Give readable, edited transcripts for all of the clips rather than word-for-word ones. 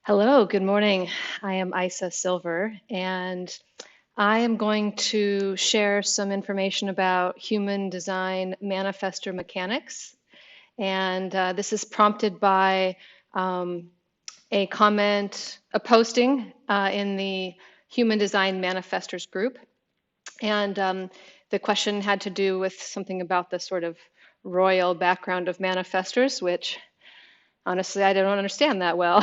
Hello, good morning. I am Isa Silver, and I am going to share some information about human design manifestor mechanics. And this is prompted by um, a comment, a posting in the Human Design Manifestors group. And the question had to do with something about the sort of royal background of manifestors, which honestly, I don't understand that well,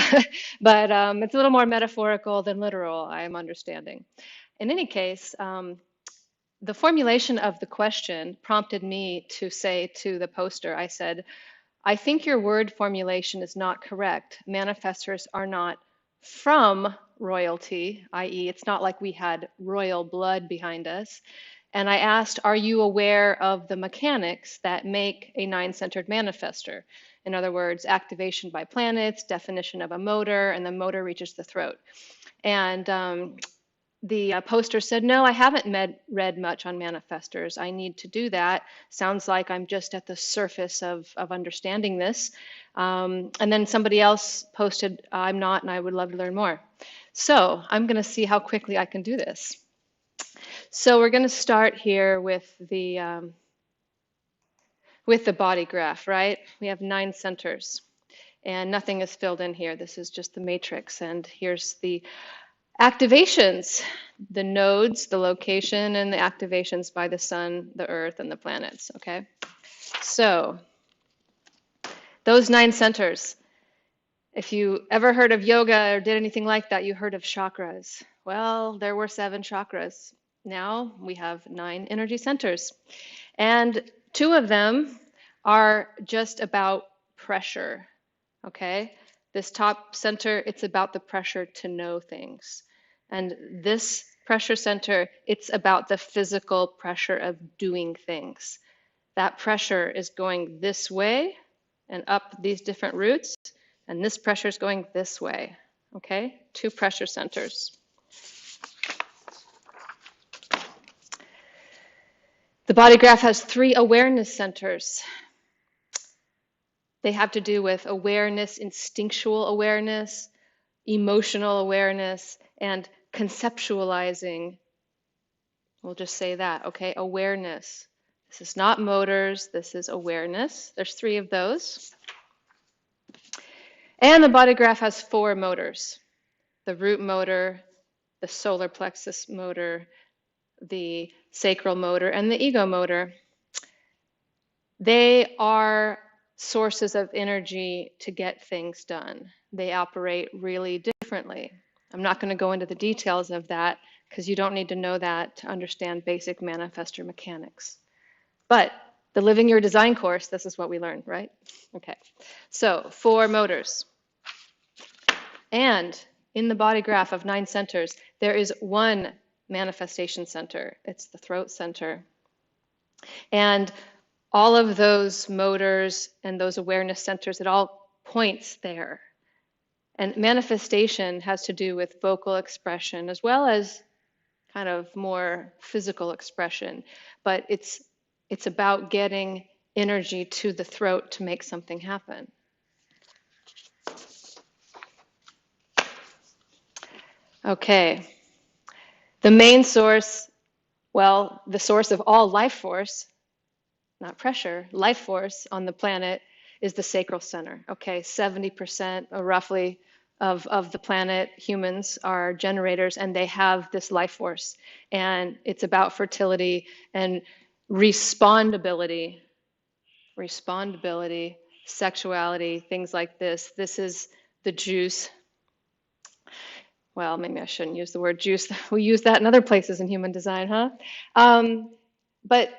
but it's a little more metaphorical than literal, I am understanding. In any case, the formulation of the question prompted me to say to the poster, I said, I think your word formulation is not correct. Manifestors are not from royalty, i.e., it's not like we had royal blood behind us. And I asked, are you aware of the mechanics that make a nine-centered manifestor? In other words, activation by planets, definition of a motor, and the motor reaches the throat. And the poster said, no, I haven't read much on manifestors. I need to do that. Sounds like I'm just at the surface of understanding this. And then somebody else posted, I'm not, and I would love to learn more. So I'm going to see how quickly I can do this. So we're going to start here with the body graph, right? We have 9 centers, and nothing is filled in here. This is just the matrix, and here's the activations, the nodes, the location, and the activations by the sun, the earth, and the planets, okay? So those 9 centers, if you ever heard of yoga or did anything like that, you heard of chakras. Well, there were 7 chakras. Now we have 9 energy centers. And 2 of them are just about pressure, okay? This top center, it's about the pressure to know things. And this pressure center, it's about the physical pressure of doing things. That pressure is going this way and up these different routes, and this pressure is going this way, okay? 2 pressure centers. The body graph has 3 awareness centers. They have to do with awareness, instinctual awareness, emotional awareness, and conceptualizing. We'll just say that, okay? Awareness. This is not motors, this is awareness. There's 3 of those. And the body graph has 4 motors. The root motor, the solar plexus motor, the sacral motor, and the ego motor. They are sources of energy to get things done. They operate really differently. I'm not going to go into the details of that because you don't need to know that to understand basic manifestor mechanics. But the Living Your Design course, this is what we learned, right? Okay, so 4 motors. And in the body graph of 9 centers, there is 1 manifestation center. It's the throat center. And all of those motors and those awareness centers, it all points there. And manifestation has to do with vocal expression as well as kind of more physical expression. But it's about getting energy to the throat to make something happen. Okay. The main source, well, the source of all life force, not pressure, life force on the planet is the sacral center. Okay, 70% or roughly of the planet, humans are generators, and they have this life force. And it's about fertility and respondability, sexuality, things like this. This is the juice. Well, maybe I shouldn't use the word juice. We use that in other places in human design, huh? But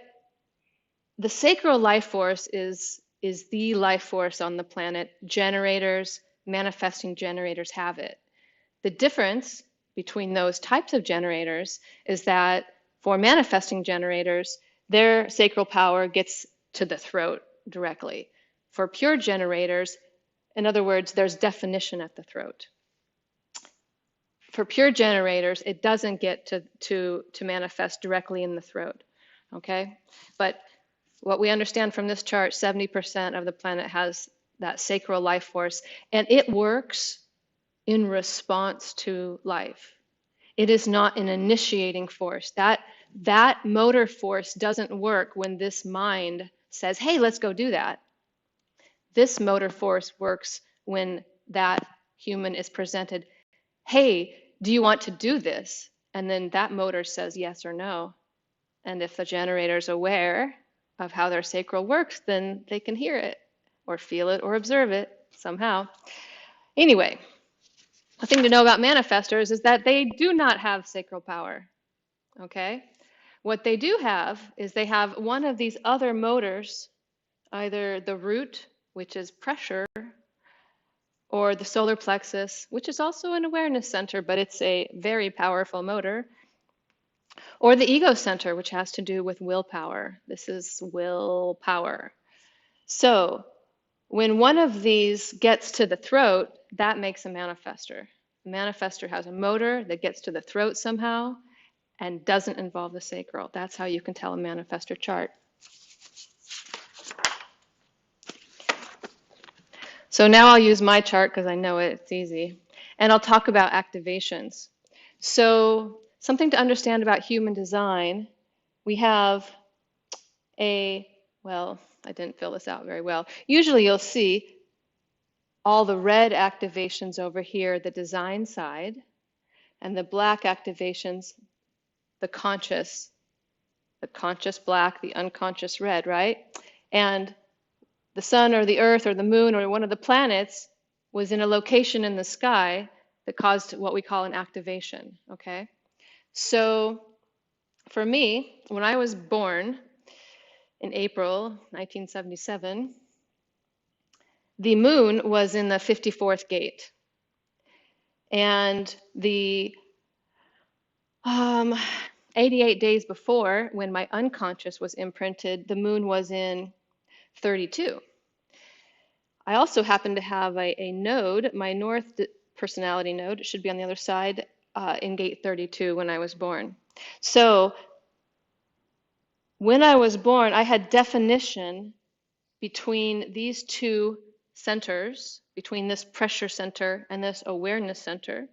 the sacral life force is the life force on the planet. Generators, manifesting generators have it. The difference between those types of generators is that for manifesting generators, their sacral power gets to the throat directly. For pure generators, in other words, there's definition at the throat. For pure generators, it doesn't get to manifest directly in the throat, okay? But what we understand from this chart, 70% of the planet has that sacral life force, and it works in response to life. It is not an initiating force. That motor force doesn't work when this mind says, hey, let's go do that. This motor force works when that human is presented, hey, do you want to do this? And then that motor says yes or no. And if the generator is aware of how their sacral works, then they can hear it or feel it or observe it somehow. Anyway, the thing to know about manifestors is that they do not have sacral power, okay? What they do have is they have one of these other motors, either the root, which is pressure, or the solar plexus, which is also an awareness center, but it's a very powerful motor, or the ego center, which has to do with willpower. This is willpower. So when one of these gets to the throat, that makes a manifestor. A manifestor has a motor that gets to the throat somehow and doesn't involve the sacral. That's how you can tell a manifestor chart. So now I'll use my chart because I know it, it's easy. And I'll talk about activations. So something to understand about human design, we have well, I didn't fill this out very well. Usually you'll see all the red activations over here, the design side, and the black activations, the conscious black, the unconscious red, right? And the sun or the earth or the moon or one of the planets was in a location in the sky that caused what we call an activation, okay? So for me, when I was born in April 1977, the moon was in the 54th gate. And the 88 days before, when my unconscious was imprinted, the moon was in 32. I also happen to have a node, my north personality node, it should be on the other side, in gate 32 when I was born. So when I was born, I had definition between these two centers, between this pressure center and this awareness center.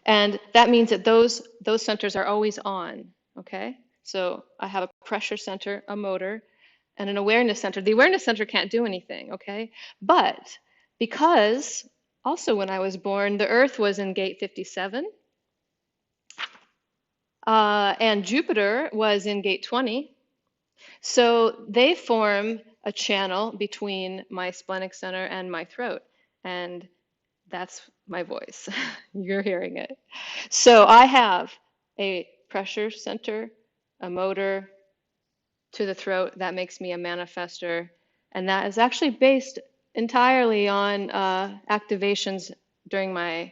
And that means that those centers are always on, okay? So I have a pressure center, a motor, and an awareness center. The awareness center can't do anything, okay? But because also when I was born, the Earth was in gate 57, and Jupiter was in gate 20. So they form a channel between my splenic center and my throat. And that's my voice. You're hearing it. So I have a pressure center, a motor to the throat. That makes me a manifestor. And that is actually based entirely on activations during my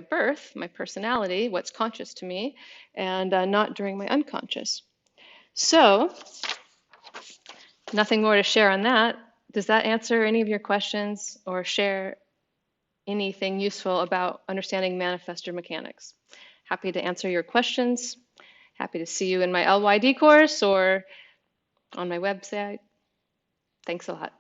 birth, my personality, what's conscious to me, and not during my unconscious. So nothing more to share on that. Does that answer any of your questions or share anything useful about understanding manifestor mechanics? Happy to answer your questions. Happy to see you in my LYD course or on my website. Thanks a lot.